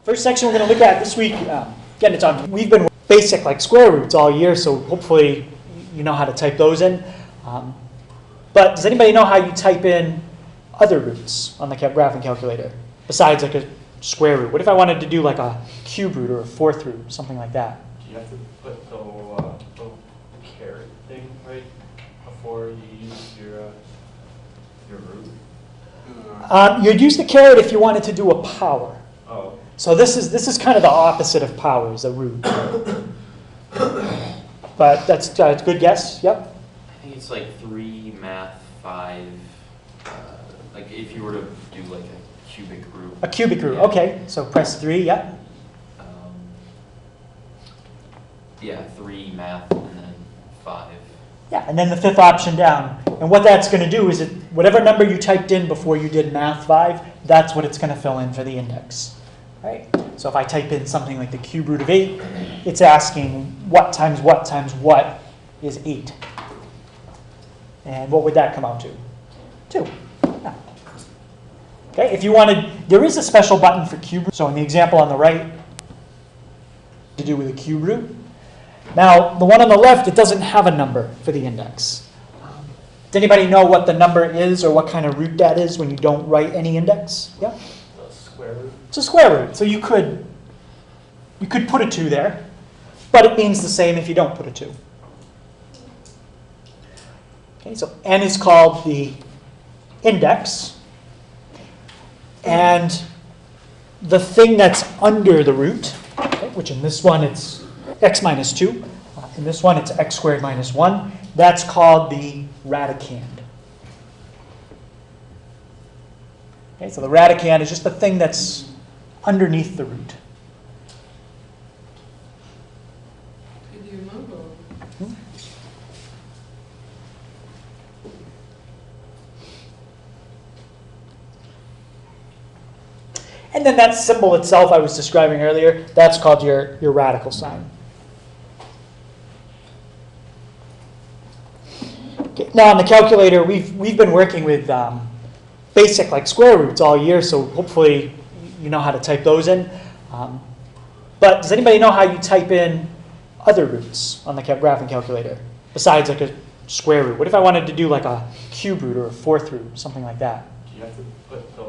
First section we're going to look at this week, again, it's on, we've been basic like square roots all year, so hopefully you know how to type those in. But does anybody know how you type in other roots on the graphing calculator besides like a square root? What if I wanted to do like a cube root or a fourth root, something like that? Do you have to put the caret thing right before you use your root? You'd use the caret if you wanted to do a power. Oh. So this is kind of the opposite of power, is a root. But that's a good guess. Yep. I think it's like 3 math 5. Like if you were to do like a cubic root. A cubic root. Yeah. Okay. So press 3. Yep. Yeah, 3 math and then 5. Yeah, and then the fifth option down. And what that's going to do is whatever number you typed in before you did math 5, that's what it's going to fill in for the index. Right? So if I type in something like the cube root of 8, it's asking what times what is 8. And what would that come out to? 2. Yeah. Okay, if you wanted, there is a special button for cube root. So in the example on the right, to do with a cube root. Now, the one on the left, it doesn't have a number for the index. Does anybody know what the number is or what kind of root that is when you don't write any index? Yeah? The square root? It's a square root. So you could put a 2 there, but it means the same if you don't put a 2. Okay, so n is called the index. And the thing that's under the root, okay, which in this one it's x minus 2. In this one it's x squared minus 1. That's called the radicand. Okay, so the radicand is just the thing that's underneath the root. And then that symbol itself I was describing earlier, that's called your radical sign. Okay. Now on the calculator, we've been working with basic like square roots all year, so hopefully you know how to type those in. But does anybody know how you type in other roots on the graphing calculator besides like a square root? What if I wanted to do like a cube root or a fourth root, something like that? Do you have to put the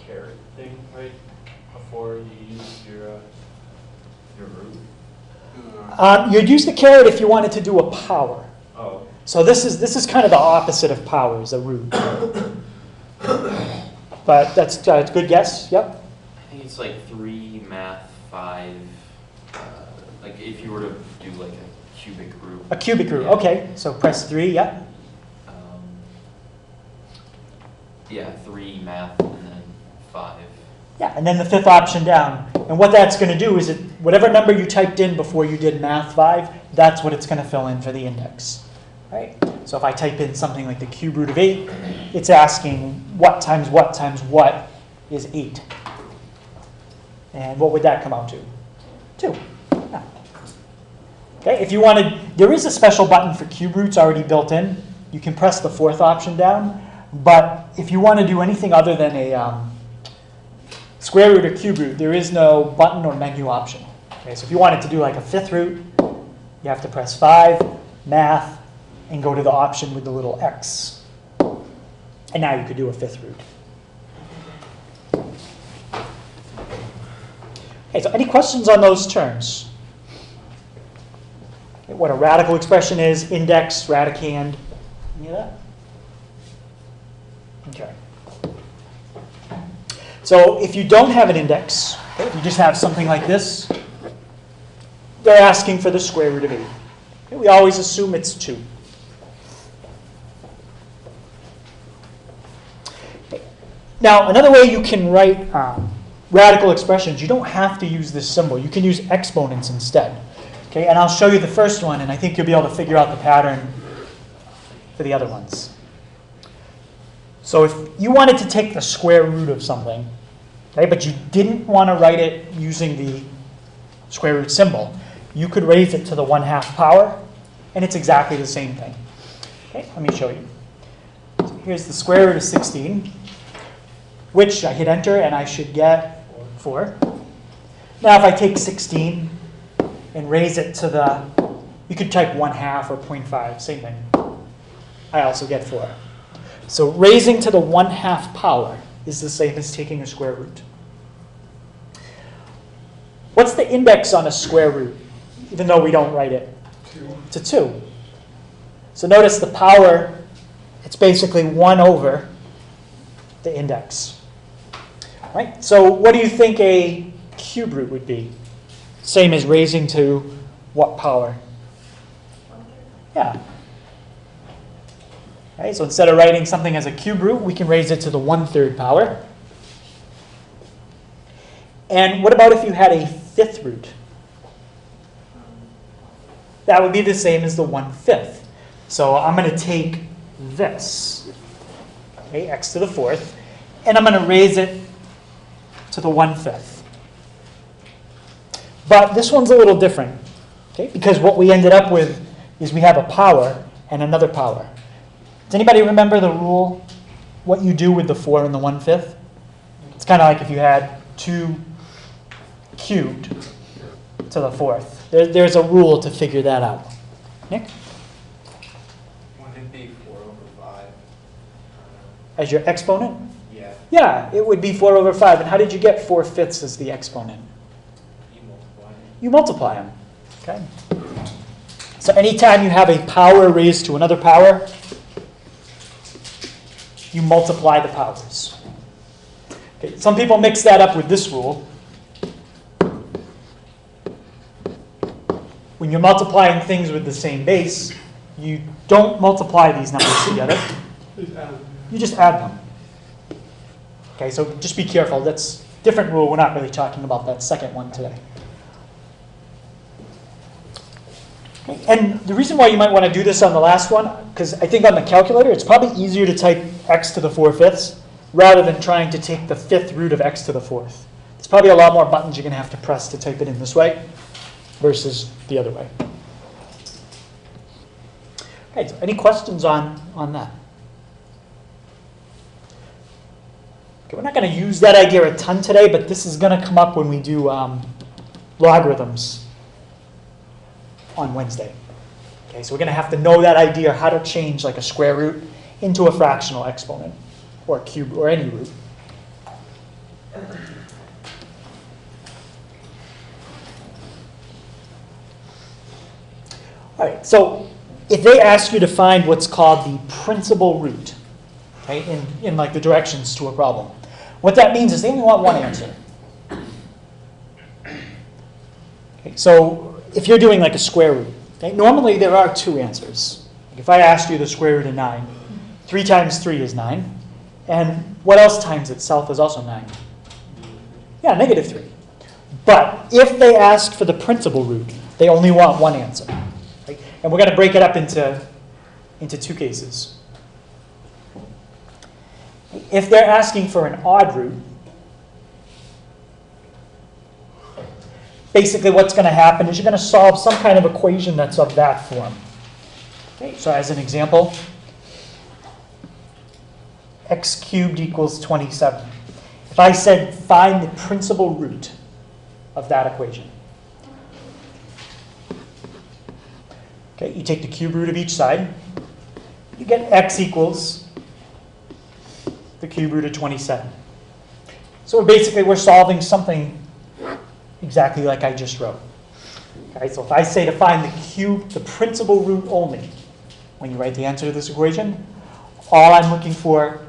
caret thing right before you use your root? You'd use the caret if you wanted to do a power. Oh. So this is kind of the opposite of power, is a root. But that's a good guess. Yep. I think it's like 3 math 5. Like if you were to do like a cubic root. A cubic root. Yeah. Okay. So press 3. Yep. Yeah, 3 math and then 5. Yeah, and then the fifth option down. And what that's going to do is whatever number you typed in before you did math 5, that's what it's going to fill in for the index. Right? So if I type in something like the cube root of 8, it's asking what times what is 8. And what would that come out to? 2. Yeah. Okay, if you wanted, there is a special button for cube roots already built in. You can press the fourth option down. But if you want to do anything other than a square root or cube root, there is no button or menu option. Okay, so if you wanted to do like a fifth root, you have to press 5, math, and go to the option with the little x. And now you could do a fifth root. Okay, so any questions on those terms? Okay, what a radical expression is, index, radicand, any of that? Okay. So if you don't have an index, okay, if you just have something like this, they're asking for the square root of 8. Okay, we always assume it's 2. Okay. Now, another way you can write radical expressions, you don't have to use this symbol. You can use exponents instead. Okay, and I'll show you the first one, and I think you'll be able to figure out the pattern for the other ones. So if you wanted to take the square root of something, okay, but you didn't want to write it using the square root symbol, you could raise it to the 1/2 power, and it's exactly the same thing. Okay, let me show you. So here's the square root of 16, which I hit enter, and I should get 4. Now if I take 16 and raise it to the, you could type 1/2 or 0.5, same thing. I also get 4. So raising to the 1/2 power is the same as taking a square root. What's the index on a square root, even though we don't write it? 2. It's a 2. So notice the power, it's basically 1 over the index. Right? So what do you think a cube root would be? Same as raising to what power? Yeah. Okay, so instead of writing something as a cube root, we can raise it to the 1/3 power. And what about if you had a 5th root? That would be the same as the 1/5. So I'm going to take this, okay, x to the 4th, and I'm going to raise it to the 1/5. But this one's a little different, okay, because what we ended up with is we have a power and another power. Does anybody remember the rule, what you do with the 4 and the 1/5? It's kind of like if you had 2 cubed to the 4th. There's a rule to figure that out. Nick? Wouldn't it be 4 over 5? As your exponent? Yeah. Yeah, it would be 4 over 5. And how did you get 4/5 as the exponent? You multiply it. You multiply them. Okay. So anytime you have a power raised to another power, you multiply the powers. Okay. Some people mix that up with this rule. When you're multiplying things with the same base, you don't multiply these numbers together. You just add them. Okay, so just be careful. That's a different rule. We're not really talking about that second one today. Okay, and the reason why you might want to do this on the last one, because I think on the calculator, it's probably easier to type x to the 4/5 rather than trying to take the 5th root of x to the 4th. There's probably a lot more buttons you're going to have to press to type it in this way versus the other way. Okay, so any questions on that? Okay, we're not going to use that idea a ton today, but this is going to come up when we do logarithms on Wednesday. Okay, so we're going to have to know that idea, how to change like a square root into a fractional exponent or a cube or any root. All right, so if they ask you to find what's called the principal root, okay, in like the directions to a problem, what that means is they only want one answer. Okay, so if you're doing like a square root, okay, normally there are 2 answers. If I asked you the square root of 9, 3 times 3 is 9, and what else times itself is also 9? Yeah, -3. But if they ask for the principal root, they only want one answer. And we're going to break it up into 2 cases. If they're asking for an odd root, basically what's going to happen is you're going to solve some kind of equation that's of that form. Okay, so as an example, x cubed equals 27. If I said find the principal root of that equation, okay, you take the cube root of each side. You get x equals the cube root of 27. So basically we're solving something exactly like I just wrote. Okay, so if I say to find the principal root only, when you write the answer to this equation, all I'm looking for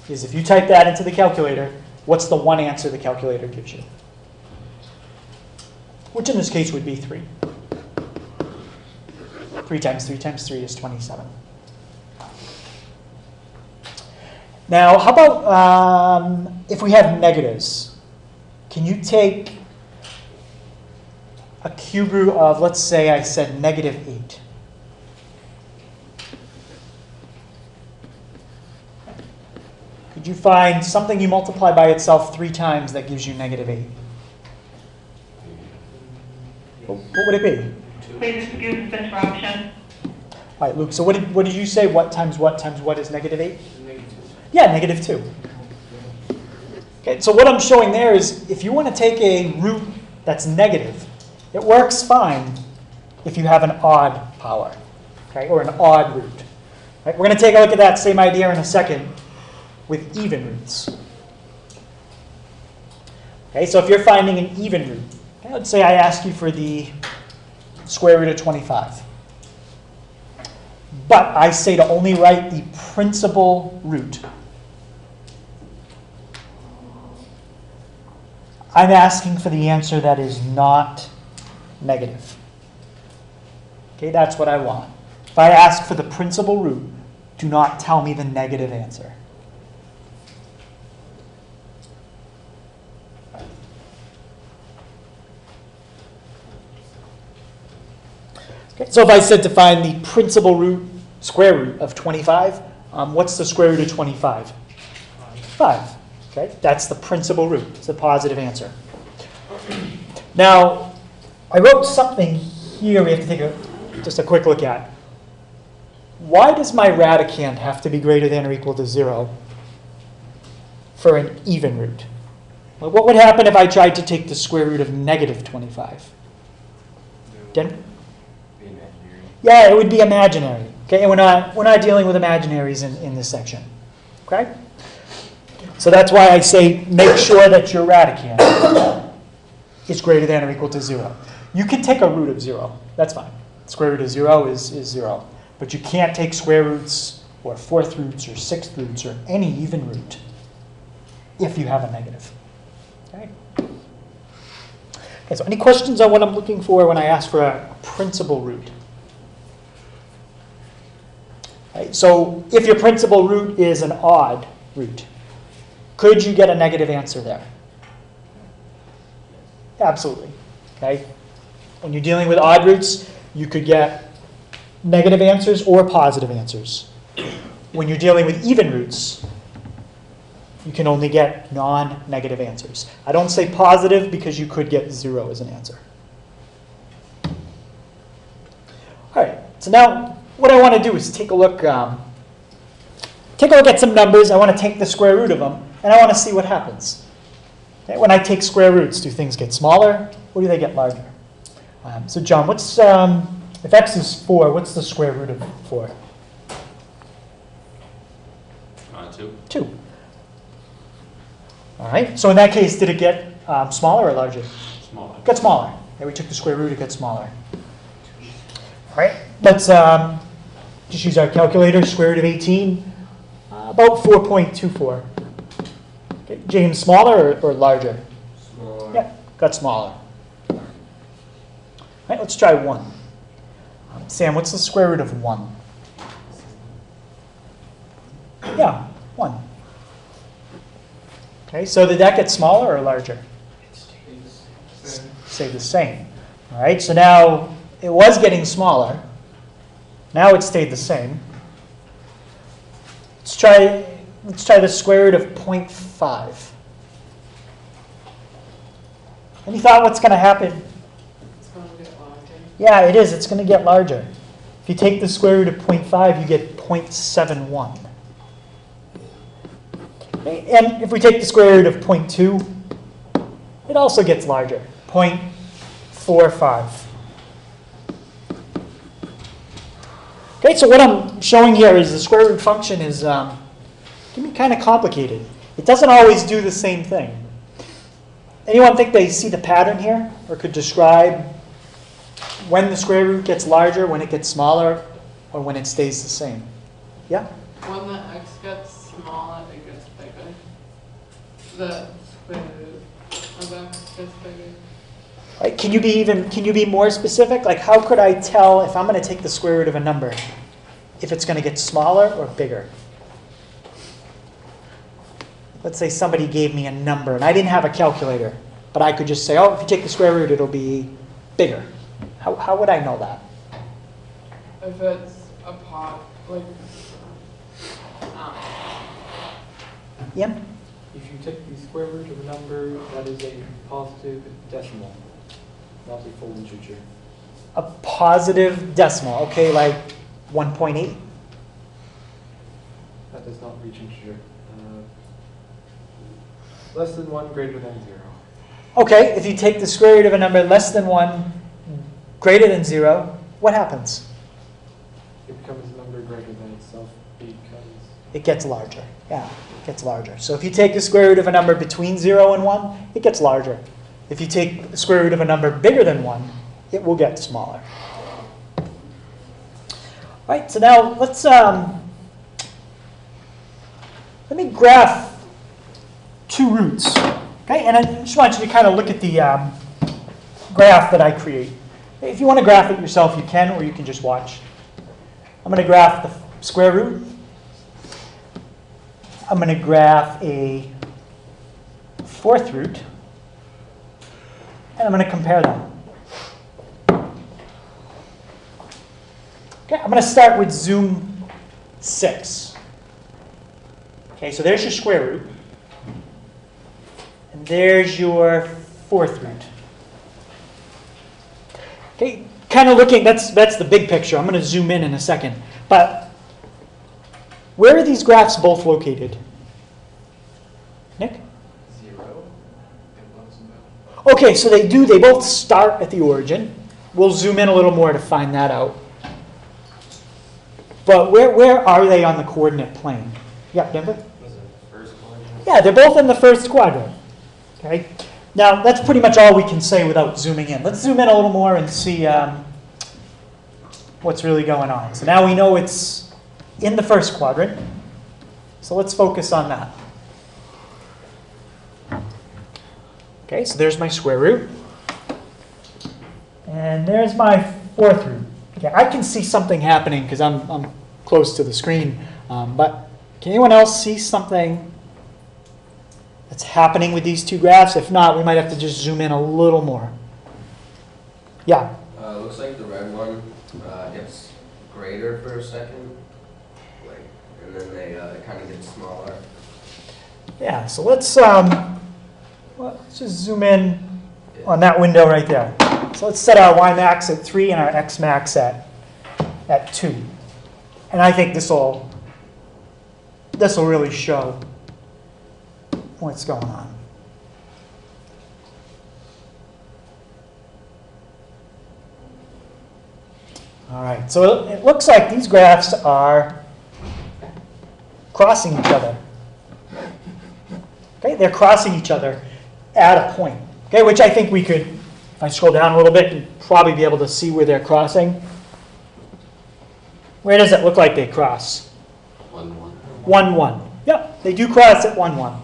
is if you type that into the calculator, what's the one answer the calculator gives you? Which in this case would be 3. 3 times 3 times 3 is 27. Now, how about if we have negatives? Can you take a cube root of, let's say I said -8. Could you find something you multiply by itself 3 times that gives you -8? What would it be? Please excuse the interruption. All right, Luke, so what did you say? What times what is -8? -2. Yeah, -2. Okay, so what I'm showing there is if you want to take a root that's negative, it works fine if you have an odd power, okay, or an odd root. Right? We're going to take a look at that same idea in a second with even roots. Okay, so if you're finding an even root, okay, let's say I ask you for the square root of 25. But I say to only write the principal root. I'm asking for the answer that is not negative. Okay, that's what I want. If I ask for the principal root, do not tell me the negative answer. Okay, so if I said to find the principal root, square root of 25, what's the square root of 25? 5. Okay, that's the principal root. It's the positive answer. Now, I wrote something here we have to take just a quick look at. Why does my radicand have to be greater than or equal to 0 for an even root? Well, what would happen if I tried to take the square root of negative 25? Den? Yeah, it would be imaginary. Okay, and we're not dealing with imaginaries in this section. Okay? So that's why I say make sure that your radicand is greater than or equal to 0. You can take a root of 0. That's fine. Square root of 0 is 0. But you can't take square roots or fourth roots or sixth roots or any even root if you have a negative. Okay? Okay, so any questions on what I'm looking for when I ask for a principal root? Right, so if your principal root is an odd root, could you get a negative answer there? Absolutely. Okay? When you're dealing with odd roots, you could get negative answers or positive answers. When you're dealing with even roots, you can only get non-negative answers. I don't say positive because you could get 0 as an answer. All right, so now what I want to do is take a look at some numbers. I want to take the square root of them, and I want to see what happens. Okay, when I take square roots, do things get smaller, or do they get larger? So John, what's if x is 4, what's the square root of 4? 2. 2. All right, so in that case, did it get smaller or larger? Smaller. It got smaller. Okay, we took the square root, it got smaller. All right, let's just use our calculator. Square root of 18, about 4.24. Okay, James, smaller or larger? Smaller. Yeah, got smaller. All right, let's try 1. Sam, what's the square root of 1? Yeah, 1. Okay, so did that get smaller or larger? Stay the same. All right, so now it was getting smaller. Now it stayed the same. Let's try the square root of 0.5. Any thought what's going to happen? It's going to get larger. Yeah, it is. It's going to get larger. If you take the square root of 0.5, you get 0.71. Okay, and if we take the square root of 0.2, it also gets larger, 0.45. Okay, so what I'm showing here is the square root function is can be kind of complicated. It doesn't always do the same thing. Anyone think they see the pattern here, or could describe when the square root gets larger, when it gets smaller, or when it stays the same? Yeah? When the x gets smaller, it gets bigger. The square root of x gets bigger. Right? Can you be more specific? Like, how could I tell if I'm going to take the square root of a number, if it's going to get smaller or bigger? Let's say somebody gave me a number and I didn't have a calculator, but I could just say, oh, if you take the square root, it'll be bigger. How would I know that? If it's a part, like, Ian? If you take the square root of a number that is a positive decimal, not a full integer. A positive decimal, okay, like 1.8? That does not reach integer. Less than 1, greater than 0. Okay, if you take the square root of a number less than 1, greater than 0, what happens? It becomes a number greater than itself because... It gets larger. Yeah, it gets larger. So if you take the square root of a number between 0 and 1, it gets larger. If you take the square root of a number bigger than 1, it will get smaller. All right, so now let's let me graph two roots. Okay, and I just want you to kind of look at the graph that I create. If you want to graph it yourself, you can, or you can just watch. I'm going to graph the square root. I'm going to graph a fourth root. And I'm going to compare them. Okay, I'm going to start with zoom 6. Okay, so there's your square root. And there's your fourth root. Okay, kind of looking, that's the big picture. I'm going to zoom in a second. But where are these graphs both located? Nick? 0. Okay, so they both start at the origin. We'll zoom in a little more to find that out. But where are they on the coordinate plane? Yeah, Denver? Was it first quadrant? Yeah, they're both in the first quadrant. Okay. Now, that's pretty much all we can say without zooming in. Let's zoom in a little more and see what's really going on. So now we know it's in the first quadrant. So let's focus on that. Okay, so there's my square root. And there's my fourth root. Okay, I can see something happening because I'm close to the screen. But can anyone else see something that's happening with these two graphs? If not, we might have to just zoom in a little more. Yeah? Looks like the red one gets greater for a second, and then it kind of gets smaller. Yeah, so let's just zoom in on that window right there. So let's set our y max at 3 and our x max at 2. And I think this will really show what's going on. All right, so it looks like these graphs are crossing each other. Okay, they're crossing each other at a point. Okay, which I think we could, if I scroll down a little bit, you'd probably be able to see where they're crossing. Where does it look like they cross? 1, 1. 1, 1. Yep, they do cross at 1, 1.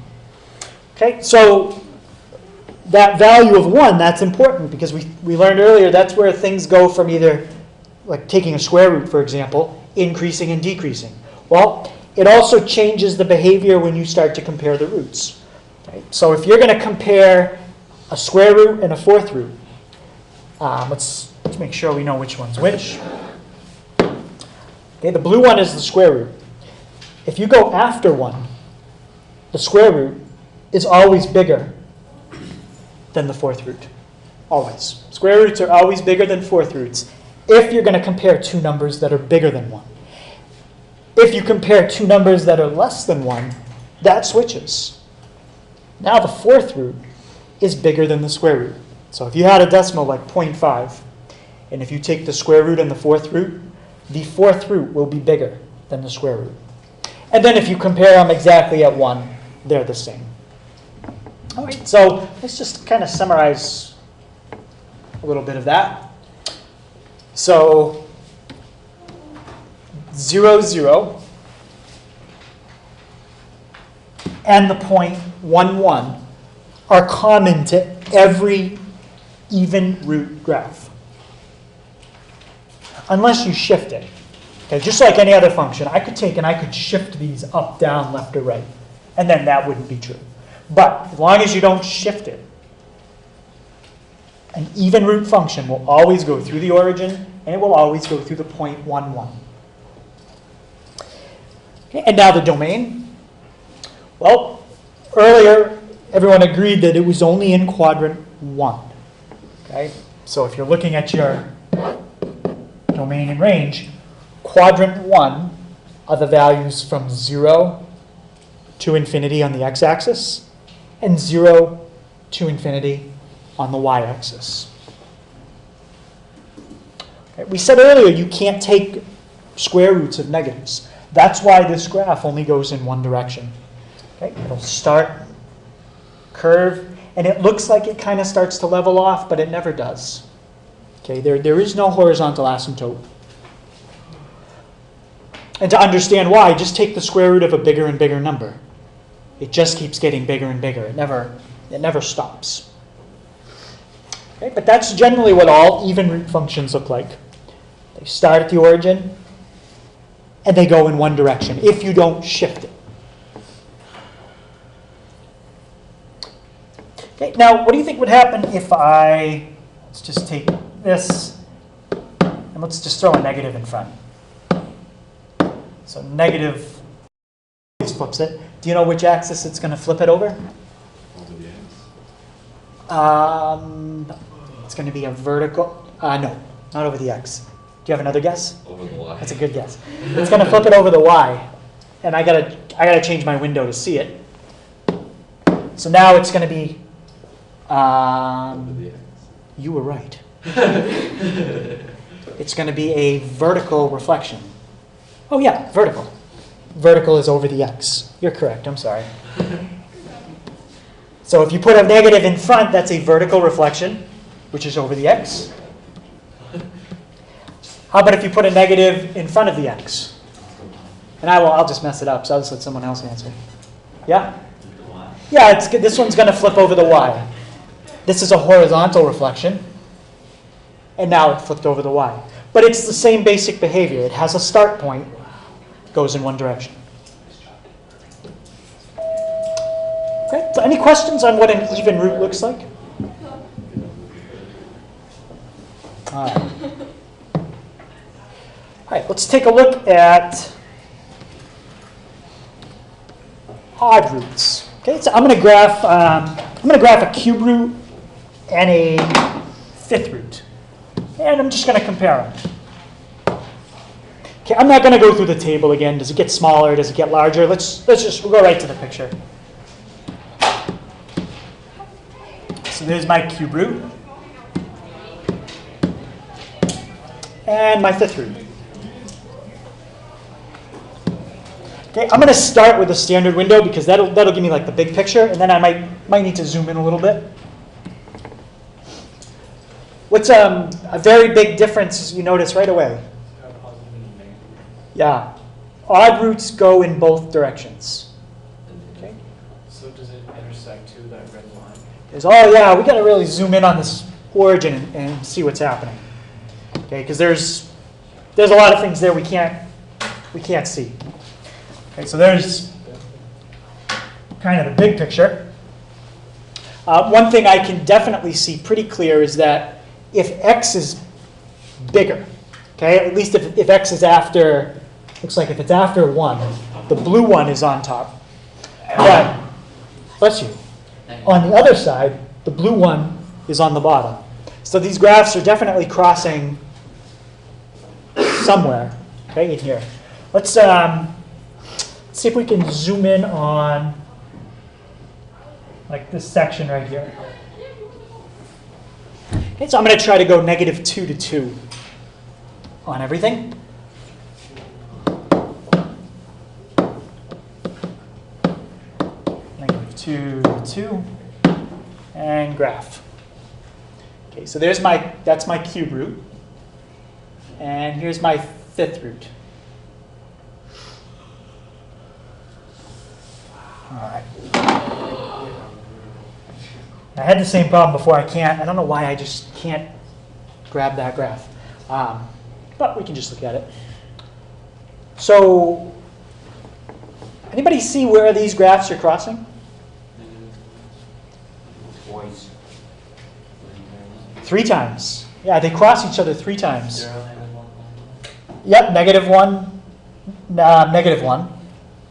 Okay, so that value of 1, that's important because we learned earlier that's where things go from either, like taking a square root, for example, increasing and decreasing. Well, it also changes the behavior when you start to compare the roots. Okay? So if you're going to compare a square root and a fourth root, let's make sure we know which one's which. Okay, the blue one is the square root. If you go after 1, the square root is always bigger than the fourth root. Always. Square roots are always bigger than fourth roots if you're going to compare two numbers that are bigger than 1. If you compare two numbers that are less than 1, that switches. Now the fourth root is bigger than the square root. So if you had a decimal like 0.5, and if you take the square root and the fourth root will be bigger than the square root. And then if you compare them exactly at 1, they're the same. All right, so let's just kind of summarize a little bit of that. So 0, 0, and the point 1, 1 are common to every even root graph. Unless you shift it. Okay, just like any other function, I could take and I could shift these up, down, left, or right. And then that wouldn't be true. But as long as you don't shift it, an even root function will always go through the origin, and it will always go through the point 1, 1. Okay, and now the domain. Well, earlier everyone agreed that it was only in quadrant 1. Okay, so if you're looking at your domain and range, quadrant 1 are the values from 0 to infinity on the x-axis, and 0 to infinity on the y-axis. Okay, we said earlier you can't take square roots of negatives. That's why this graph only goes in one direction. Okay, it'll start, curve, and it looks like it kind of starts to level off, but it never does. Okay, there is no horizontal asymptote. And to understand why, just take the square root of a bigger and bigger number. It just keeps getting bigger and bigger. It never stops. Okay, but that's generally what all even root functions look like. They start at the origin, and they go in one direction, if you don't shift it. Okay, now what do you think would happen if let's just take this, and let's just throw a negative in front. So negative flips it. Do you know which axis it's going to flip it over? Over the x. It's going to be a vertical. No, not over the x. Do you have another guess? Over the y. That's a good guess. It's going to flip it over the y, and I gotta change my window to see it. So now it's going to be. Over the x. You were right. It's going to be a vertical reflection. Oh yeah, vertical. Vertical is over the x. You're correct, I'm sorry. So if you put a negative in front, that's a vertical reflection, which is over the x. How about if you put a negative in front of the x? And I'll just mess it up, so I'll just let someone else answer. Yeah? Yeah, this one's going to flip over the y. This is a horizontal reflection, and now it flipped over the y. But it's the same basic behavior. It has a start point, goes in one direction. Okay, so any questions on what an even root looks like? All right. All right, let's take a look at odd roots. Okay, so I'm going to graph a cube root and a fifth root, and I'm just going to compare them. Okay, I'm not going to go through the table again. Does it get smaller? Does it get larger? We'll go right to the picture. So there's my cube root and my fifth root. Okay, I'm going to start with a standard window because that'll give me like the big picture, and then I might need to zoom in a little bit. What's a very big difference you notice right away? Yeah, odd roots go in both directions. Okay. So does it intersect to that red line? Oh yeah, we got to really zoom in on this origin and see what's happening. Okay, because there's a lot of things there we can't see. Okay, so there's kind of the big picture. One thing I can definitely see pretty clear is that if x is bigger, okay, at least if x is after, looks like if it's after 1, the blue one is on top. But, bless you, on the other side, the blue one is on the bottom. So these graphs are definitely crossing somewhere, okay, in here. Let's see if we can zoom in on like this section right here. Okay, so I'm going to try to go -2 to 2 on everything. -2 to 2 and graph. Okay, so that's my cube root, and here's my fifth root. All right. I had the same problem before. I don't know why I just can't grab that graph. But we can just look at it. So, anybody see where these graphs are crossing? Twice. 3 times. Yeah, they cross each other 3 times. Yep, -1, -1,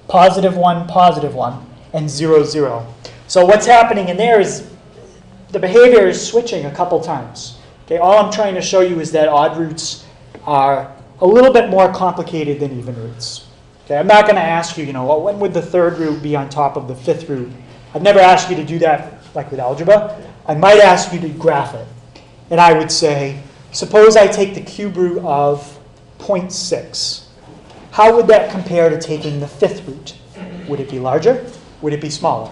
+1, +1, and 0, 0. So what's happening in there is the behavior is switching a couple times. Okay, all I'm trying to show you is that odd roots are a little bit more complicated than even roots. Okay, I'm not going to ask you, when would the third root be on top of the fifth root I'd never ask you to do that like with algebra. I might ask you to graph it. And I would say, suppose I take the cube root of 0.6. How would that compare to taking the fifth root? Would it be larger? Would it be smaller?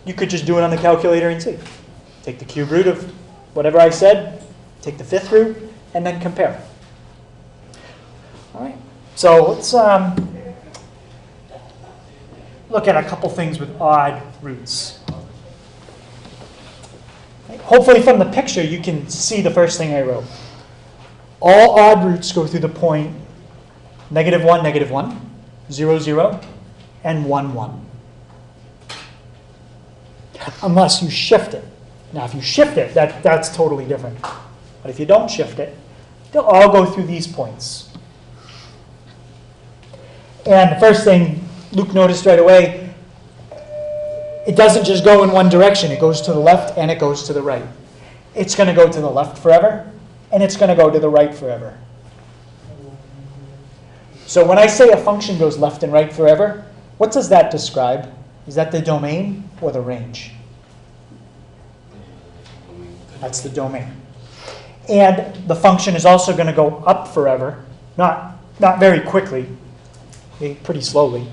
You could just do it on the calculator and see. Take the cube root of whatever I said, take the fifth root, and then compare. All right. So let's look at a couple things with odd roots. Hopefully from the picture you can see the first thing I wrote. All odd roots go through the point -1, -1, 0, 0, and 1, 1. Unless you shift it. Now if you shift it, that's totally different. But if you don't shift it, they'll all go through these points. And the first thing Luke noticed right away, it doesn't just go in one direction. It goes to the left and it goes to the right. It's going to go to the left forever, and it's going to go to the right forever. So when I say a function goes left and right forever, what does that describe? Is that the domain or the range? That's the domain. And the function is also going to go up forever, not very quickly, pretty slowly.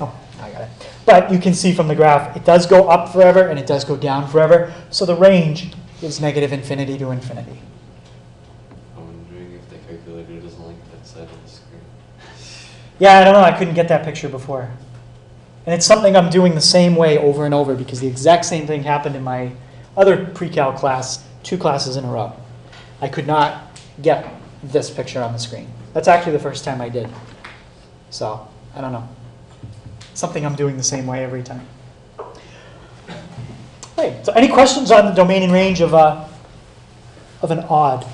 Oh, I got it. But you can see from the graph, it does go up forever and it does go down forever. So the range is -infinity to infinity. I'm wondering if the calculator doesn't like that side of the screen. Yeah, I don't know. I couldn't get that picture before. And it's something I'm doing the same way over and over because the exact same thing happened in my other pre-cal class, 2 classes in a row. I could not get this picture on the screen. That's actually the first time I did. So, I don't know. Something I'm doing the same way every time. Right, so any questions on the domain and range of an odd?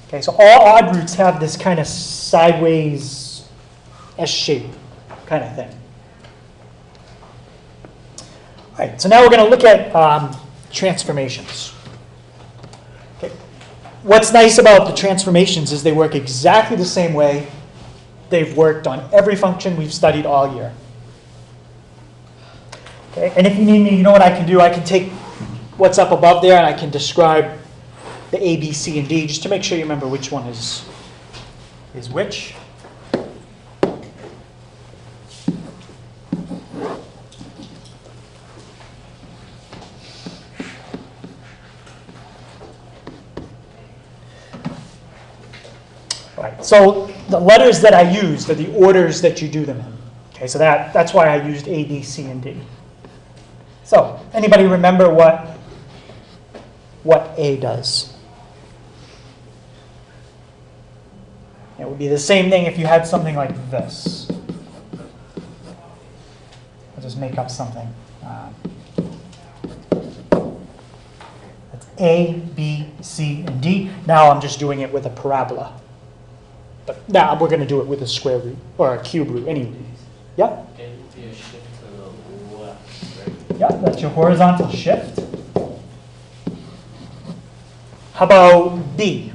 Okay, so all odd roots have this kind of sideways S shape kind of thing. All right, so now we're going to look at transformations. Okay. What's nice about the transformations is they work exactly the same way they've worked on every function we've studied all year. Okay, and if you need me, you know what I can do? I can take what's up above there and I can describe the A, B, C, and D just to make sure you remember which one is which. So the letters that I used are the orders that you do them in. Okay, so that's why I used A, B, C, and D. So anybody remember what A does? It would be the same thing if you had something like this. I'll just make up something. That's A, B, C, and D. Now I'm just doing it with a parabola. But now we're going to do it with a square root or a cube root anyway. Yeah? A would be a shift to the left, right? Yeah, that's your horizontal shift. How about B?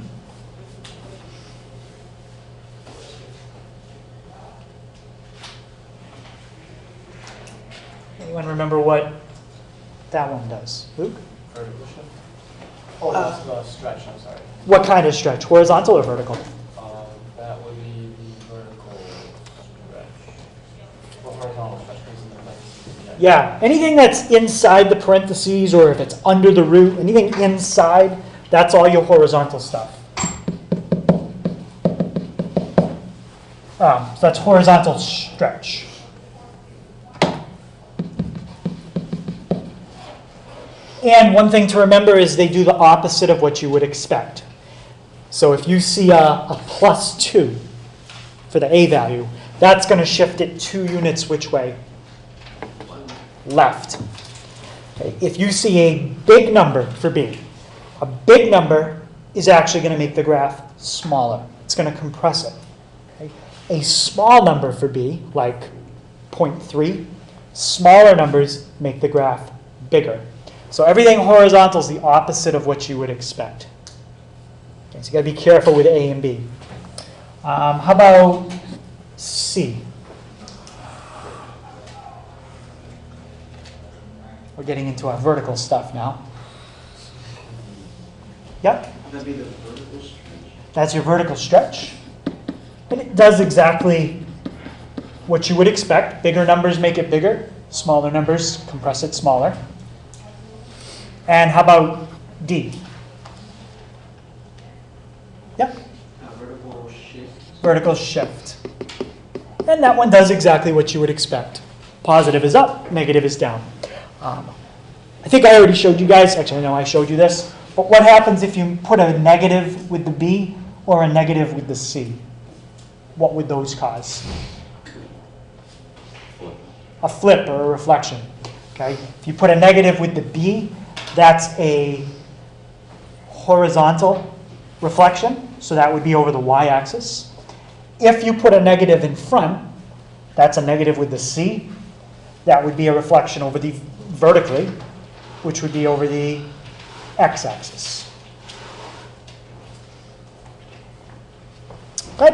Anyone remember what that one does? Luke? Vertical shift? Oh, that's the stretch, I'm sorry. What kind of stretch? Horizontal or vertical? That would be the vertical stretch. Well, horizontal stretch is in the place. Yeah, anything that's inside the parentheses or if it's under the root, anything inside, that's all your horizontal stuff. So that's horizontal stretch. And one thing to remember is they do the opposite of what you would expect. So if you see a +2 for the A value, that's going to shift it 2 units which way? Left. Okay. If you see a big number for B, a big number is actually going to make the graph smaller. It's going to compress it. Okay. A small number for B, like 0.3, smaller numbers make the graph bigger. So everything horizontal is the opposite of what you would expect. Okay, so you got to be careful with A and B. How about C? We're getting into our vertical stuff now. Yep. That'd be the vertical stretch. That's your vertical stretch. And it does exactly what you would expect. Bigger numbers make it bigger. Smaller numbers compress it smaller. And how about D? Yep. Vertical shift. Vertical shift. And that one does exactly what you would expect. Positive is up, negative is down. I think I already showed you guys, actually no, I showed you this, but what happens if you put a negative with the B or a negative with the C? What would those cause? A flip or a reflection. Okay? If you put a negative with the B, that's a horizontal reflection, so that would be over the y-axis. If you put a negative in front, that's a negative with the C, that would be a reflection over the vertically, which would be over the x-axis.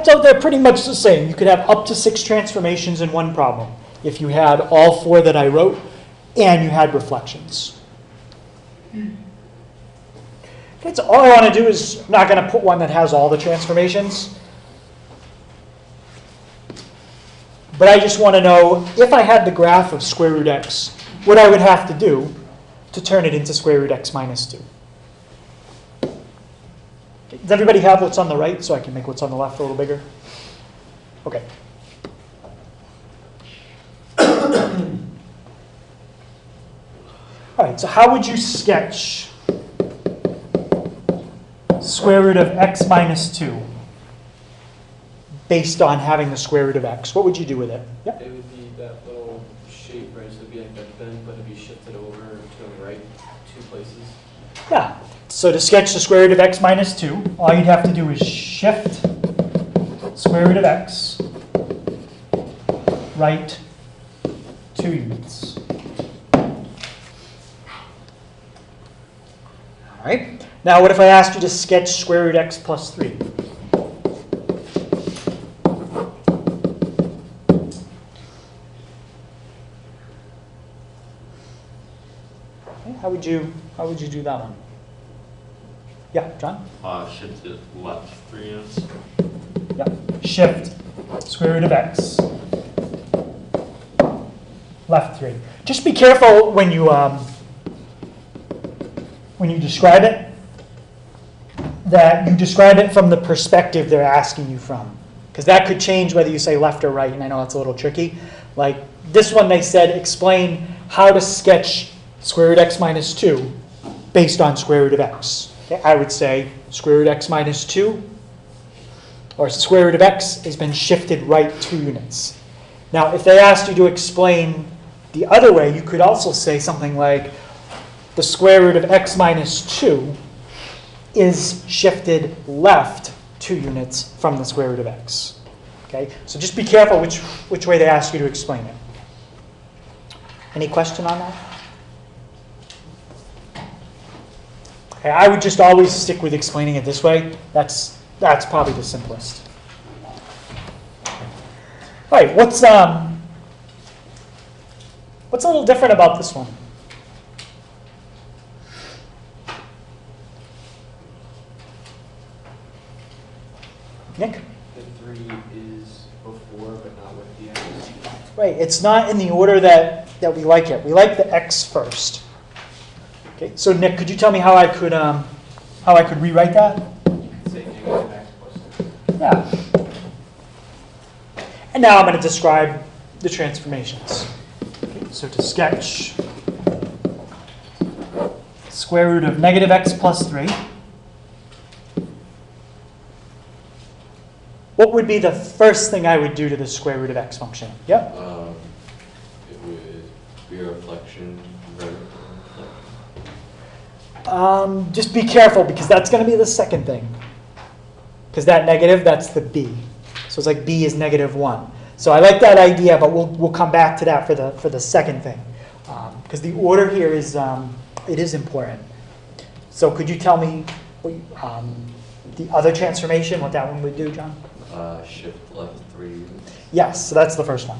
So they're pretty much the same. You could have up to 6 transformations in one problem if you had all 4 that I wrote and you had reflections. Okay, so all I want to do is, I'm not going to put one that has all the transformations. But I just want to know, if I had the graph of square root x, what I would have to do to turn it into square root x minus 2. Okay, does everybody have what's on the right so I can make what's on the left a little bigger? Okay. All right, so how would you sketch square root of x minus 2 based on having the square root of x? What would you do with it? Yep. It would be that little shape, right? So it'd be like that bend, but it'd be shifted over to the right 2 places. Yeah. So to sketch the square root of x minus 2, all you'd have to do is shift square root of x right 2 units. All right. Now what if I asked you to sketch square root x plus 3? Okay, how would you do that one? Yeah, John? Shift it left 3 units. Yeah. Shift square root of x left 3. Just be careful when you describe it, that you describe it from the perspective they're asking you from. Because that could change whether you say left or right, and I know it's a little tricky. Like this one, they said, explain how to sketch square root x minus 2 based on square root of x. Okay, I would say square root x minus 2, or square root of x has been shifted right 2 units. Now, if they asked you to explain the other way, you could also say something like the square root of x minus 2 is shifted left 2 units from the square root of x. Okay, so just be careful which way they ask you to explain it. Any question on that? Okay, I would just always stick with explaining it this way. That's probably the simplest. All right, what's a little different about this one? Nick? The 3 is before, but not with the x. Right, it's not in the order that we like it. We like the x first. Okay, so Nick, could you tell me how I could rewrite that? Say negative x plus 2. Yeah. And now I'm going to describe the transformations. Okay, so to sketch square root of negative x plus 3, what would be the first thing I would do to the square root of x function? Yep. It would be a reflection vertical. Just be careful because that's going to be the second thing. Because that negative, that's the b. So it's like b is negative 1. So I like that idea, but we'll come back to that for the second thing. Because the order here is it is important. So could you tell me the other transformation, what that one would do, John? Shift left 3. Yes, so that's the first one.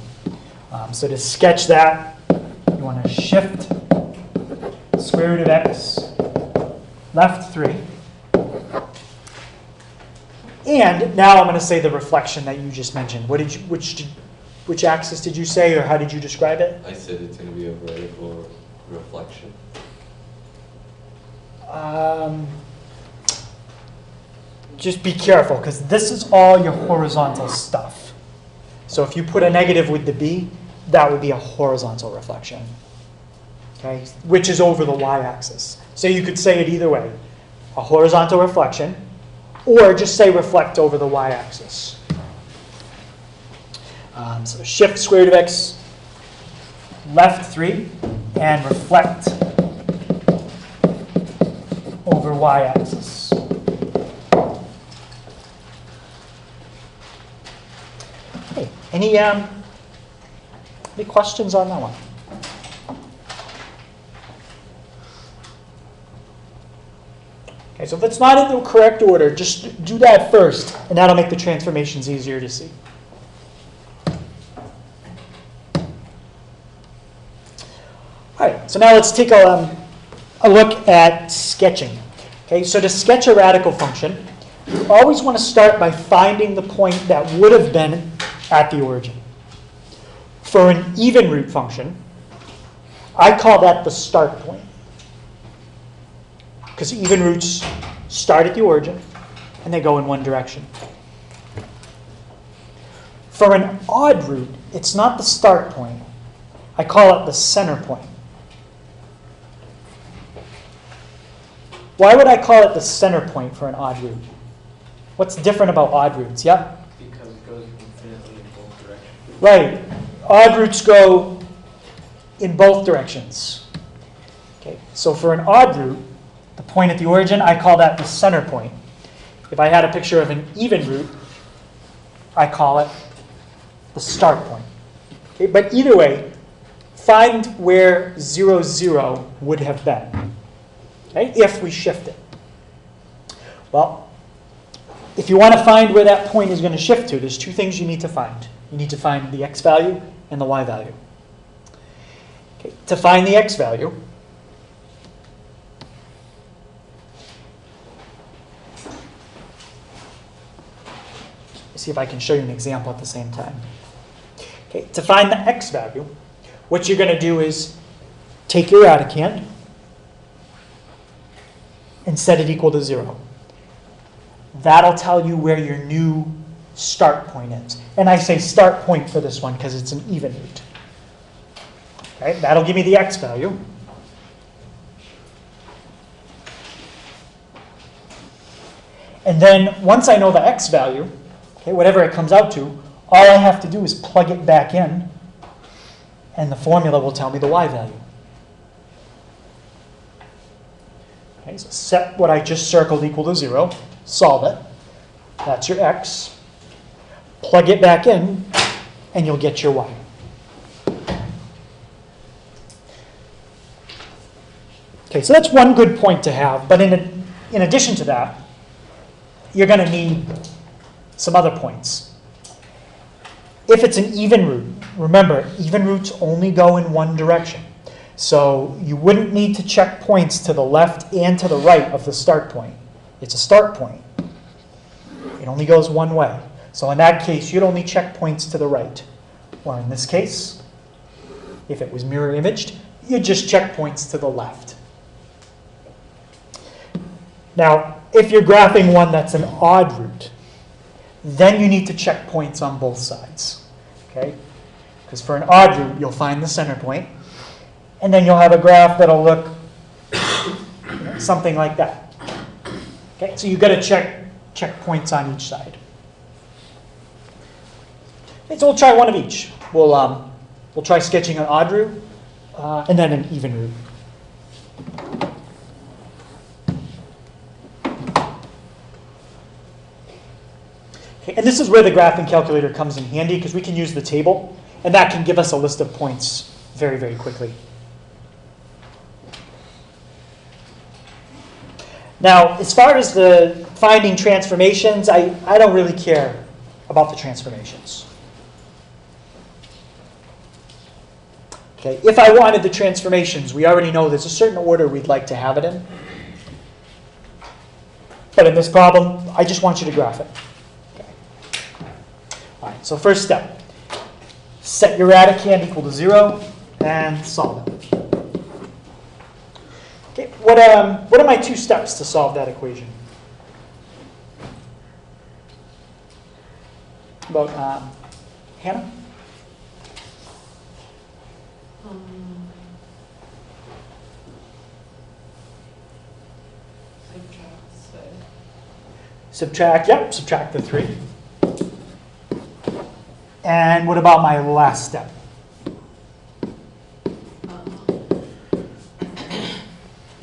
So to sketch that, you want to shift square root of x left 3. And now I'm going to say the reflection that you just mentioned. What did you, which axis did you say, or how did you describe it? I said it's going to be a vertical reflection. Just be careful, because this is all your horizontal stuff. So if you put a negative with the b, that would be a horizontal reflection, okay, which is over the y-axis. So you could say it either way, a horizontal reflection, or just say reflect over the y-axis. So shift square root of x left 3 and reflect over y-axis. Okay, any questions on that one? Okay, so if it's not in the correct order, just do that first, and that'll make the transformations easier to see. All right, so now let's take a look at sketching. Okay, so to sketch a radical function, you always want to start by finding the point that would have been at the origin. For an even root function, I call that the start point, because even roots start at the origin and they go in one direction. For an odd root, it's not the start point. I call it the center point. Why would I call it the center point for an odd root? What's different about odd roots? Yep? Because it goes infinitely in both directions. Right. Odd roots go in both directions. Okay. So for an odd root, the point at the origin, I call that the center point. If I had a picture of an even root, I call it the start point. Okay. But either way, find where 0, 0 would have been, okay, if we shift it. Well, if you want to find where that point is going to shift to, there's two things you need to find. You need to find the x value and the y value. Okay. To find the x value, let's see if I can show you an example at the same time. Okay. To find the x value, what you're going to do is take your Radicand and set it equal to 0. That'll tell you where your new start point is. And I say start point for this one because it's an even root. Okay, that'll give me the x value. And then once I know the x value, okay, whatever it comes out to, all I have to do is plug it back in, and the formula will tell me the y value. Okay, so set what I just circled equal to 0, solve it. That's your x. Plug it back in, and you'll get your y. Okay, so that's one good point to have, but in addition to that, you're going to need some other points. If it's an even root, remember, even roots only go in one direction. So you wouldn't need to check points to the left and to the right of the start point. It's a start point. It only goes one way. So in that case, you'd only check points to the right. Or in this case, if it was mirror imaged, you'd just check points to the left. Now, if you're graphing one that's an odd root, then you need to check points on both sides. Okay? Because for an odd root, you'll find the center point, and then you'll have a graph that'll look something like that. Okay? So you've got to check points on each side. Okay, so we'll try one of each. We'll try sketching an odd root and then an even root. Okay, and this is where the graphing calculator comes in handy, because we can use the table, and that can give us a list of points very, very quickly. Now, as far as the finding transformations, I don't really care about the transformations. Okay, if I wanted the transformations, we already know there's a certain order we'd like to have it in. But in this problem, I just want you to graph it. Okay. All right, so first step. Set your Radicand equal to 0 and solve it. Okay, what are my 2 steps to solve that equation? About Hannah? Subtract, yep, subtract the 3. And what about my last step?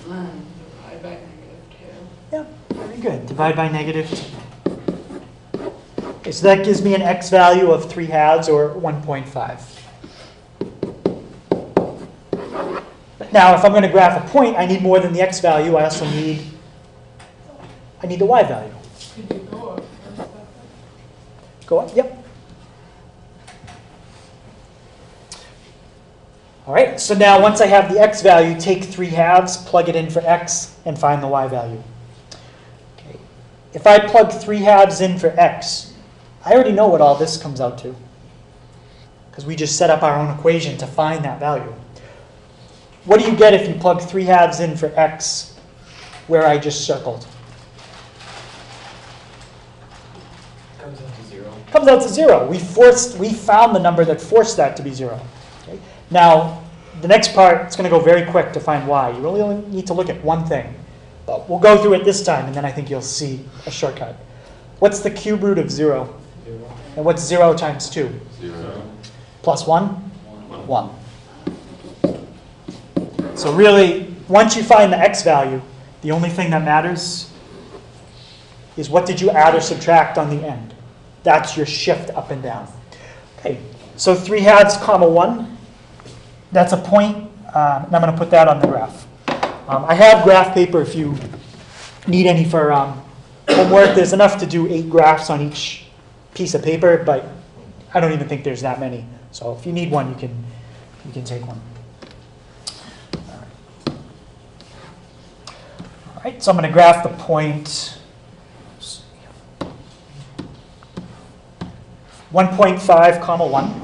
Divide by -2. Yeah, very good. Divide by -2. Okay, so that gives me an x value of 3/2 or 1.5. Now, if I'm going to graph a point, I need more than the x value. I also need the y value. Could you go up for a second? Go up, yep. All right, so now once I have the x value, take 3/2, plug it in for x, and find the y value. Okay. If I plug 3/2 in for x, I already know what all this comes out to, because we just set up our own equation to find that value. What do you get if you plug 3/2 in for x where I just circled? Comes out to 0. Comes out to 0. We found the number that forced that to be 0. Okay? Now, the next part, it's going to go very quick to find y. You really only need to look at one thing. But we'll go through it this time, and then I think you'll see a shortcut. What's the cube root of 0? 0. And what's 0 times 2? 0. Plus 1? 1. So really, once you find the x value, the only thing that matters is what did you add or subtract on the end. That's your shift up and down. Okay, so 3/2, 1. That's a point, and I'm going to put that on the graph. I have graph paper if you need any for homework. There's enough to do 8 graphs on each piece of paper, but I don't even think there's that many. So if you need one, you can take one. All right, so I'm going to graph the point 1.5, 1.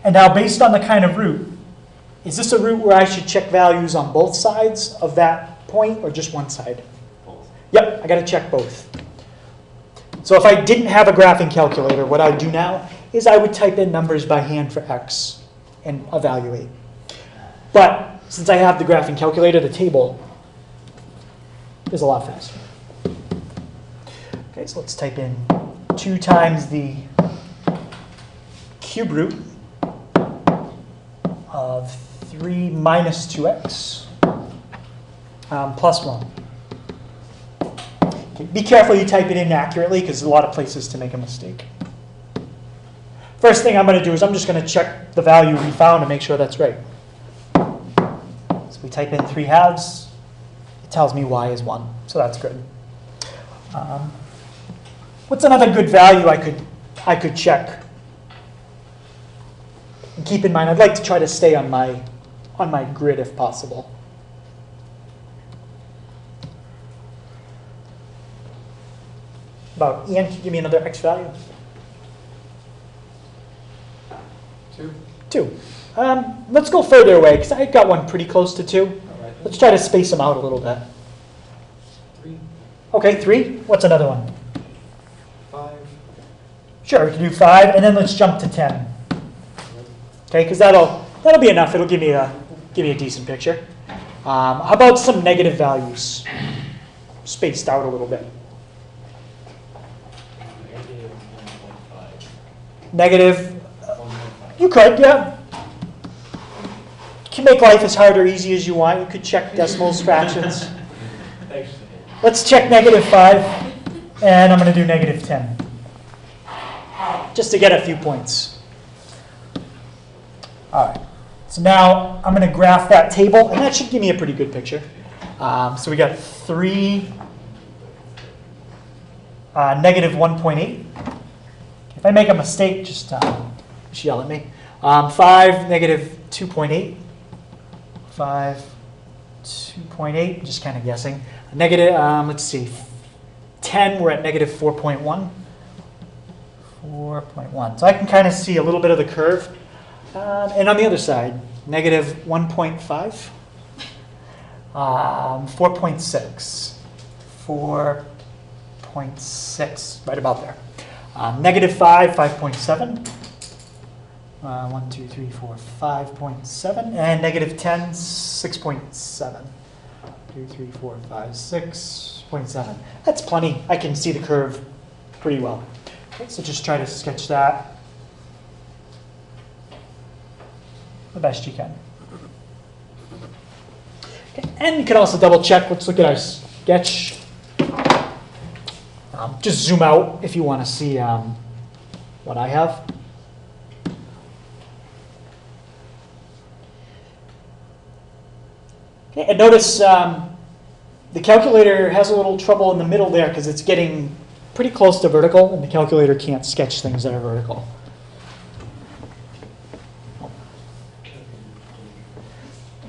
And now based on the kind of root, is this a root where I should check values on both sides of that point or just one side? Both. Yep, I got to check both. So if I didn't have a graphing calculator, what I'd do now is I would type in numbers by hand for x and evaluate. But since I have the graphing calculator, the table is a lot faster. Okay, so let's type in 2 times the cube root of 3 minus 2x plus 1. Okay, be careful you type it in accurately because there's a lot of places to make a mistake. First thing I'm going to do is I'm just going to check the value we found to make sure that's right. So we type in 3/2. It tells me y is 1, so that's good. What's another good value I could check? And keep in mind, I'd like to try to stay on my grid if possible. Ian, can you give me another x value? 2. 2. Let's go further away, because I got one pretty close to 2. All right. Let's try to space them out a little bit. 3. Okay, 3. What's another one? 5. Sure, we can do 5, and then let's jump to 10. Okay, because that'll be enough. It'll give me a decent picture. How about some negative values, spaced out a little bit? Negative. You could, yeah. You can make life as hard or easy as you want. You could check decimals, fractions. Thanks. Let's check -5, and I'm going to do -10, just to get a few points. All right, so now I'm going to graph that table, and that should give me a pretty good picture. So we got 3, negative 1.8. If I make a mistake, just yell at me. 5, negative 2.8. 5, 2.8, just kind of guessing. Negative, let's see, 10, we're at negative 4.1. 4.1. So I can kind of see a little bit of the curve. And on the other side, negative 1.5, 4.6, 4.6, right about there. Negative 5, 5.7. 1, 2, 3, 4, 5.7. And negative 10, 6.7. 2, 3, 4, 5, 6.7. That's plenty. I can see the curve pretty well. Okay, so just try to sketch that the best you can. Okay, and you can also double check. Let's look at our sketch. Just zoom out if you want to see what I have. Okay, and notice the calculator has a little trouble in the middle there because it's getting pretty close to vertical, and the calculator can't sketch things that are vertical.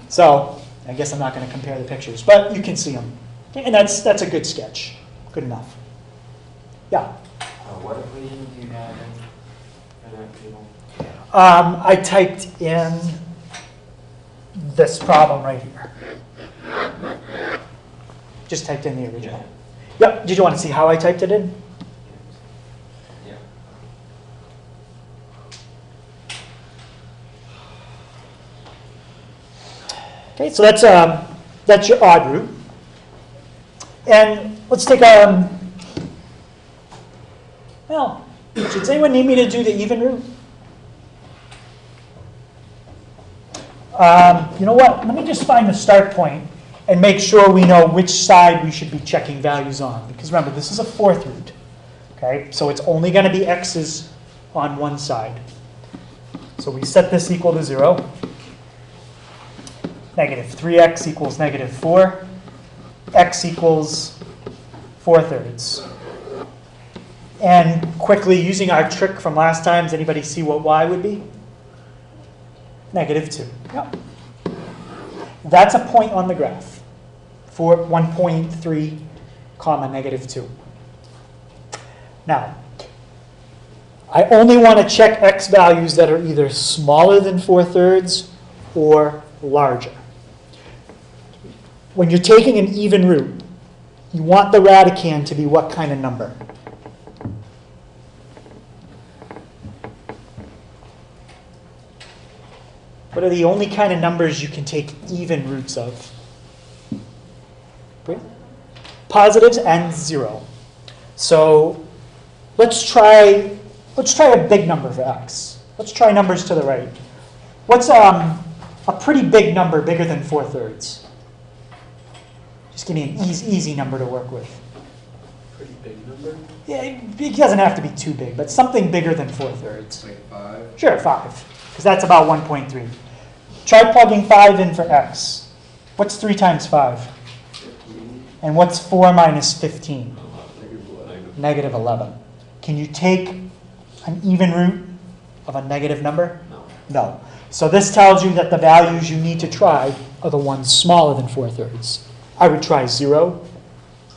So I guess I'm not going to compare the pictures, but you can see them. Okay, and that's a good sketch. Good enough. Yeah? What equation do you have in that table? I typed in this problem right here. Just typed in the original. Yep. Did you want to see how I typed it in? Yeah. Okay, so that's your odd root. And let's take well, does anyone need me to do the even root? You know what? Let me just find the start point and make sure we know which side we should be checking values on. Because remember, this is a fourth root. Okay, so it's only going to be x's on one side. So we set this equal to 0. Negative 3x equals negative 4. X equals 4/3. And quickly, using our trick from last time, does anybody see what y would be? Negative 2. Yep. That's a point on the graph for 1.3 comma negative 2. Now, I only want to check x values that are either smaller than 4/3 or larger. When you're taking an even root, you want the radicand to be what kind of number? What are the only kind of numbers you can take even roots of? Positives and 0. So let's try a big number for x. Let's try numbers to the right. What's a pretty big number bigger than 4/3? Just give me an easy number to work with. Pretty big number? Yeah, it doesn't have to be too big, but something bigger than 4/3. Like 5. Sure, 5, because that's about 1.3. Try plugging 5 in for x. What's 3 times 5? 15. And what's 4 minus 15? Negative. Negative 11. Can you take an even root of a negative number? No. No. So this tells you that the values you need to try are the ones smaller than 4/3. I would try 0,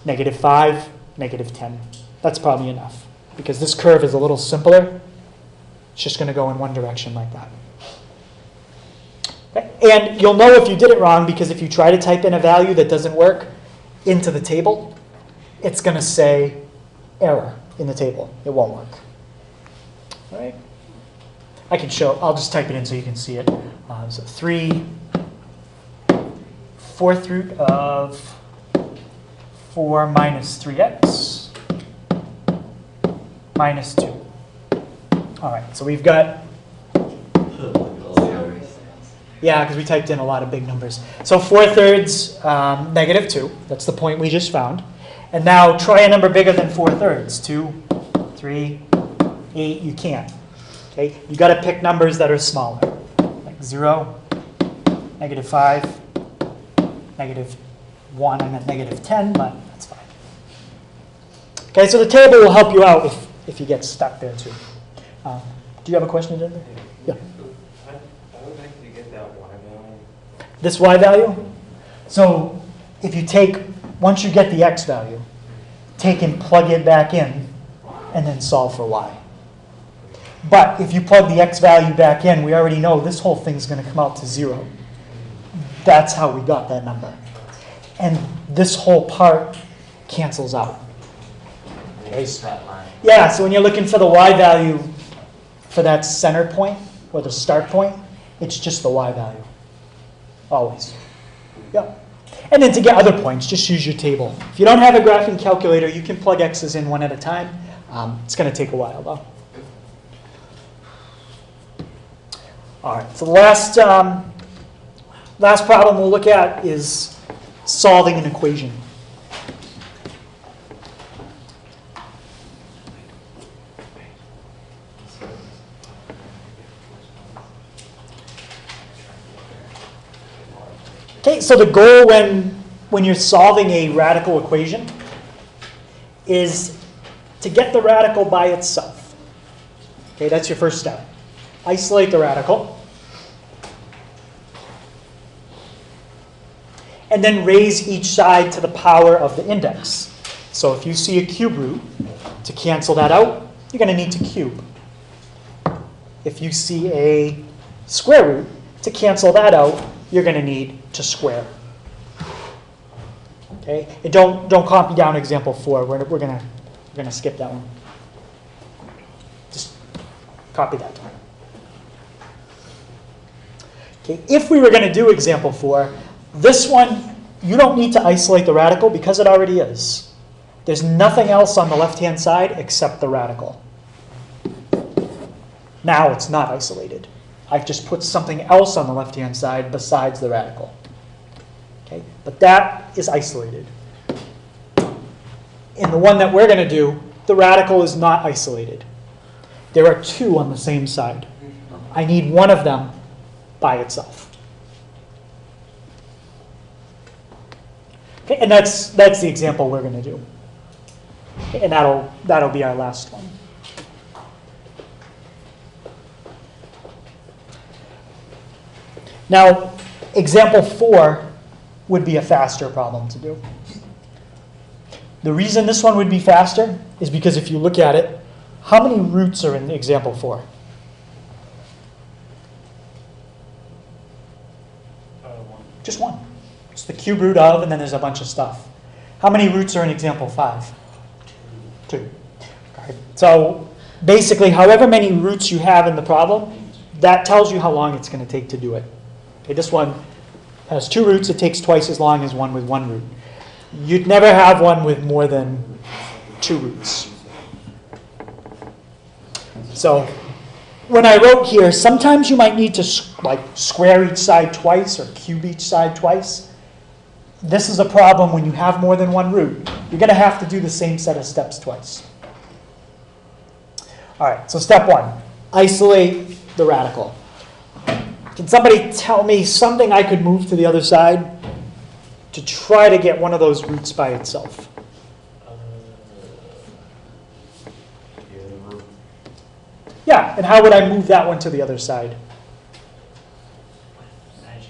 negative 5, negative 10. That's probably enough, because this curve is a little simpler. It's just going to go in one direction like that. Okay? And you'll know if you did it wrong, because if you try to type in a value that doesn't work into the table, it's going to say error in the table. It won't work. All right? I can show, I'll just type it in so you can see it. So 3 4th root of 4 minus 3x minus 2. All right, so we've got, yeah, because we typed in a lot of big numbers. So 4/3, negative 2. That's the point we just found. And now try a number bigger than 4/3. 2, 3, 8, you can't. Okay, you got to pick numbers that are smaller, like 0, negative 5, negative 1, and then negative 10, but that's fine. Okay, so the table will help you out if you get stuck there too. Do you have a question, Denver? Yeah. I would like to get that Y value. This y value? So if you take, once you get the x value, take and plug it back in, and then solve for y. But if you plug the x value back in, we already know this whole thing's going to come out to 0. That's how we got that number. And this whole part cancels out. Okay. That line. Yeah, so when you're looking for the y value for that center point, or the start point, it's just the y value. Always. Yep. And then to get other points, just use your table. If you don't have a graphing calculator, you can plug x's in one at a time. It's going to take a while, though. All right, so the last problem we'll look at is solving an equation. Okay, so the goal when you're solving a radical equation is to get the radical by itself. Okay, that's your first step. Isolate the radical. And then raise each side to the power of the index. So if you see a cube root, to cancel that out, you're going to need to cube. If you see a square root, to cancel that out, you're going to need to square. Okay, and don't copy down example 4. We're gonna skip that one. Just copy that down. Okay, if we were going to do example 4, this one you don't need to isolate the radical because it already is. There's nothing else on the left-hand side except the radical. Now it's not isolated. I've just put something else on the left-hand side besides the radical. Okay? But that is isolated. In the one that we're going to do, the radical is not isolated. There are 2 on the same side. I need one of them by itself. Okay? And that's the example we're going to do. Okay? And that'll be our last one. Now, example 4 would be a faster problem to do. The reason this one would be faster is because if you look at it, how many roots are in example 4? Just one. It's the cube root of, and then there's a bunch of stuff. How many roots are in example 5? 2. Okay. So basically, however many roots you have in the problem, that tells you how long it's going to take to do it. Okay, this one has 2 roots. It takes twice as long as one with 1 root. You'd never have one with more than 2 roots. So when I wrote here, sometimes you might need to square each side twice or cube each side twice. This is a problem when you have more than 1 root. You're going to have to do the same set of steps twice. All right, so step 1, isolate the radical. Can somebody tell me something I could move to the other side to try to get one of those roots by itself? Yeah, and how would I move that one to the other side? Magic.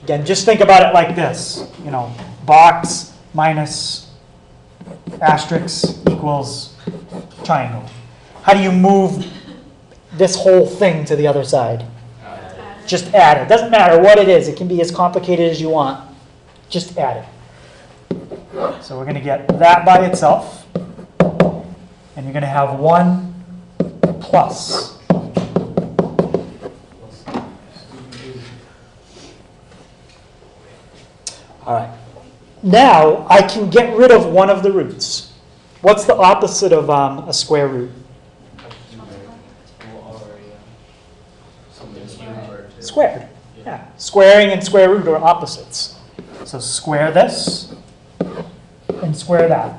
Again, just think about it like this. You know, box minus asterisk equals triangle. How do you move this whole thing to the other side? Just add it. Doesn't matter what it is. It can be as complicated as you want. Just add it. So we're going to get that by itself. And you're going to have 1 plus. All right. Now I can get rid of one of the roots. What's the opposite of a square root? Squared. Yeah. Squaring and square root are opposites. So square this and square that.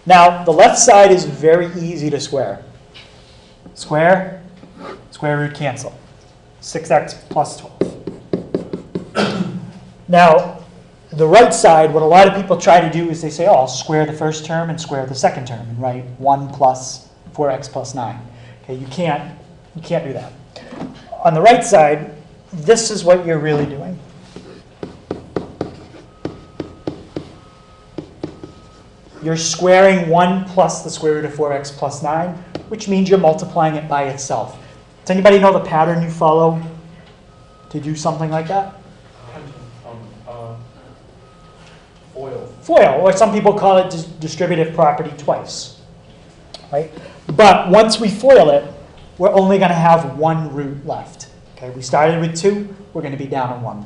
Now the left side is very easy to square. Square, square root cancel. 6x plus 12. Now, the right side, what a lot of people try to do is they say, oh, I'll square the first term and square the second term and write 1 plus 4x plus 9. Okay, you can't do that. On the right side, this is what you're really doing. You're squaring 1 plus the square root of 4x plus 9, which means you're multiplying it by itself. Does anybody know the pattern you follow to do something like that? Foil, or some people call it distributive property twice. Right? But once we FOIL it, we're only going to have one root left. Okay, we started with 2, we're going to be down to 1.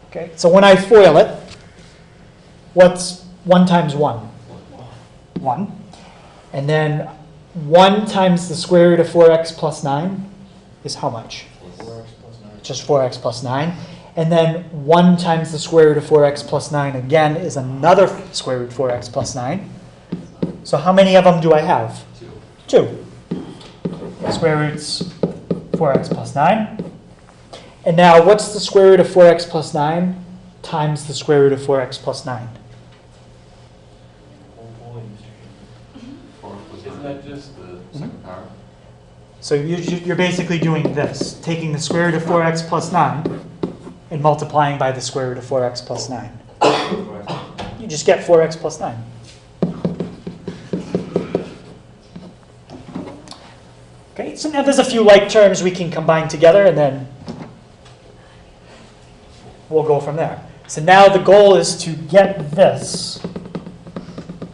Okay, so when I FOIL it, what's 1 times 1? 1. And then 1 times the square root of 4x plus 9 is how much? 4x plus 9. Just 4x plus 9. And then 1 times the square root of 4x plus 9 again is another square root 4x plus 9. So how many of them do I have? 2. Square roots 4x plus 9. And now what's the square root of 4x plus 9 times the square root of 4x plus 9? Isn't that just the second power? So you're basically doing this, taking the square root of 4x plus 9 and multiplying by the square root of 4x plus 9. You just get 4x plus 9. Okay, so now there's a few like terms we can combine together, and then we'll go from there. So now the goal is to get this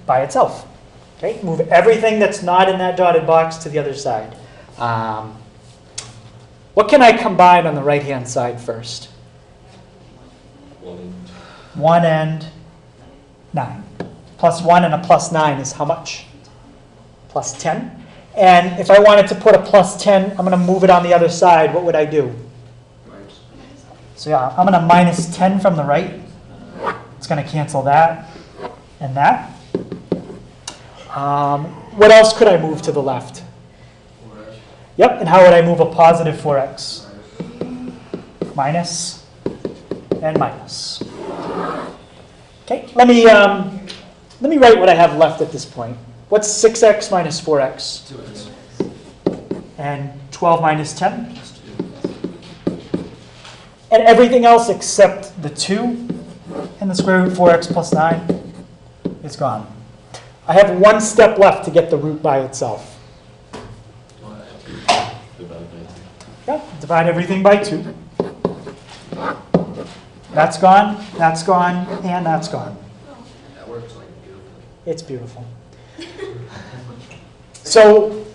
by itself. Okay, move everything that's not in that dotted box to the other side. What can I combine on the right-hand side first? 1 and 9. Plus 1 and a plus 9 is how much? Plus 10. And if I wanted to put a plus 10, I'm going to move it on the other side. What would I do? So yeah, I'm going to minus 10 from the right. It's going to cancel that and that. What else could I move to the left? Yep, and how would I move a positive 4x? Minus and minus. Okay, let me write what I have left at this point. What's 6x minus 4x? 2x. And 12 minus 10? And everything else except the 2 and the square root 4x plus 9 is gone. I have one step left to get the root by itself. Yeah, divide everything by 2. That's gone, and that's gone. That works like beautiful. It's beautiful. So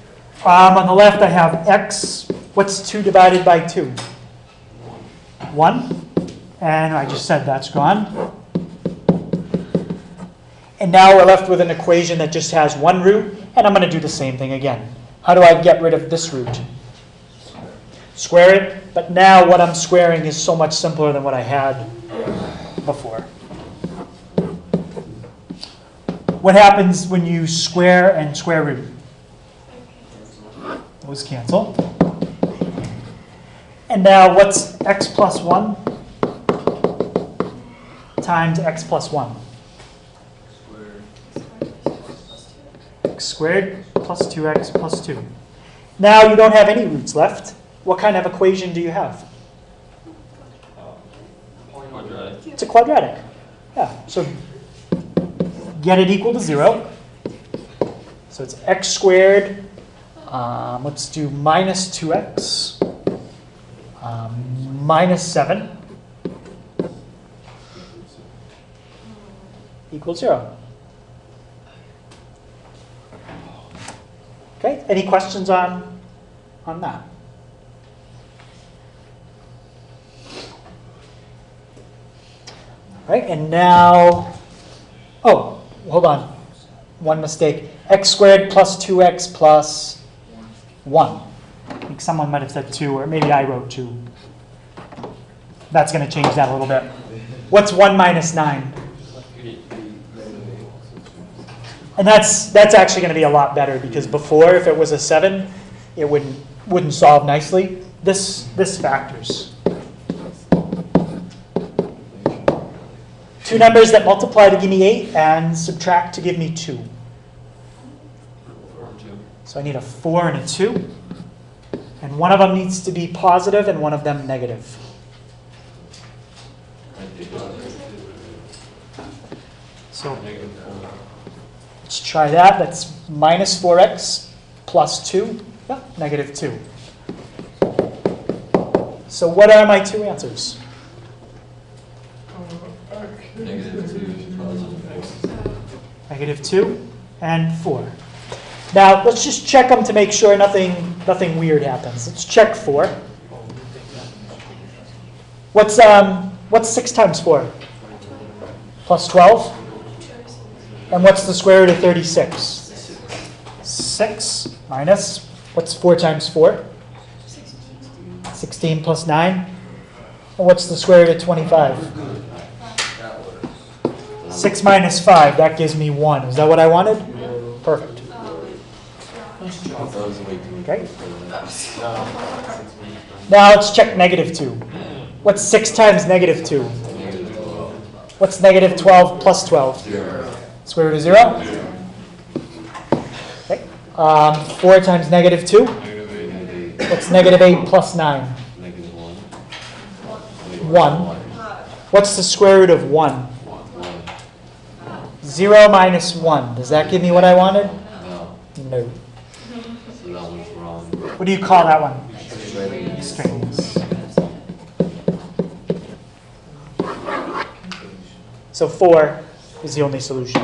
on the left I have x. What's 2 divided by 2? 1. And I just said that's gone. And now we're left with an equation that just has one root. And I'm going to do the same thing again. How do I get rid of this root? Square it. But now what I'm squaring is so much simpler than what I had before. What happens when you square and square root? Those cancel. And now what's x plus 1 times x plus 1? X squared plus 2x plus 2. Now you don't have any roots left. What kind of equation do you have? Quadratic. It's a quadratic. Yeah, so get it equal to 0. So it's x squared. Let's do minus 2x minus 7 equals 0. Okay, any questions on that? Right, and now, oh, hold on, one mistake. X squared plus 2x plus 1. I think someone might have said 2, or maybe I wrote 2. That's going to change that a little bit. What's 1 minus 9? And that's actually going to be a lot better, because before, if it was a 7, it wouldn't solve nicely. This factors. Two numbers that multiply to give me 8 and subtract to give me 2. 4 and 2. So I need a 4 and a 2. And one of them needs to be positive and one of them negative. So let's try that. That's minus 4x plus 2. Yeah, negative 2. So what are my two answers? Negative 2, positive x. Negative 2 and 4. Now let's just check them to make sure nothing weird happens. Let's check 4. What's 6 times 4? Plus 12. And what's the square root of 36? 6 minus, what's 4 times 4? 16 plus 9. And what's the square root of 25? 6 minus 5, that gives me 1. Is that what I wanted? Perfect. That was way too much. Okay. Now let's check negative 2. What's 6 times negative 2? Negative 12. What's negative 12 plus 12? 0. Square root of 0? Okay. 4 times negative 2? Negative 8. What's negative 8 plus 9? Negative 1. 1. What's the square root of 1? 1. 0 minus 1. Does that give me what I wanted? No. No. So that one's wrong. What do you call that one? Extraneous. Extraneous. So 4 is the only solution.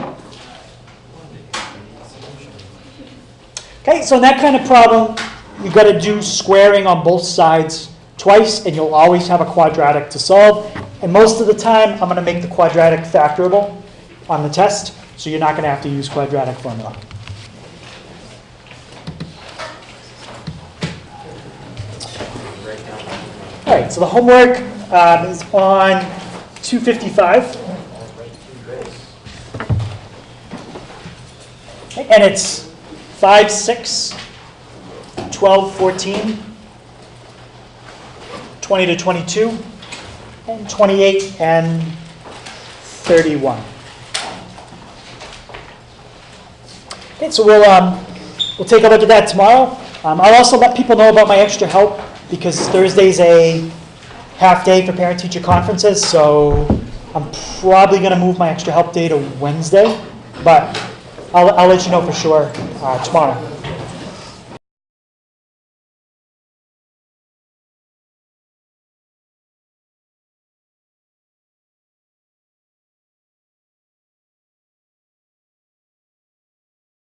Okay, so in that kind of problem, you've got to do squaring on both sides twice, and you'll always have a quadratic to solve. And most of the time, I'm going to make the quadratic factorable on the test, so you're not going to have to use quadratic formula. All right, so the homework is on 255. And it's 5, 6, 12, 14, 20 to 22, and 28 and 31. Okay, so we'll take a look at that tomorrow. I'll also let people know about my extra help because Thursday's a half day for parent-teacher conferences, so I'm probably going to move my extra help day to Wednesday, but I'll let you know for sure tomorrow.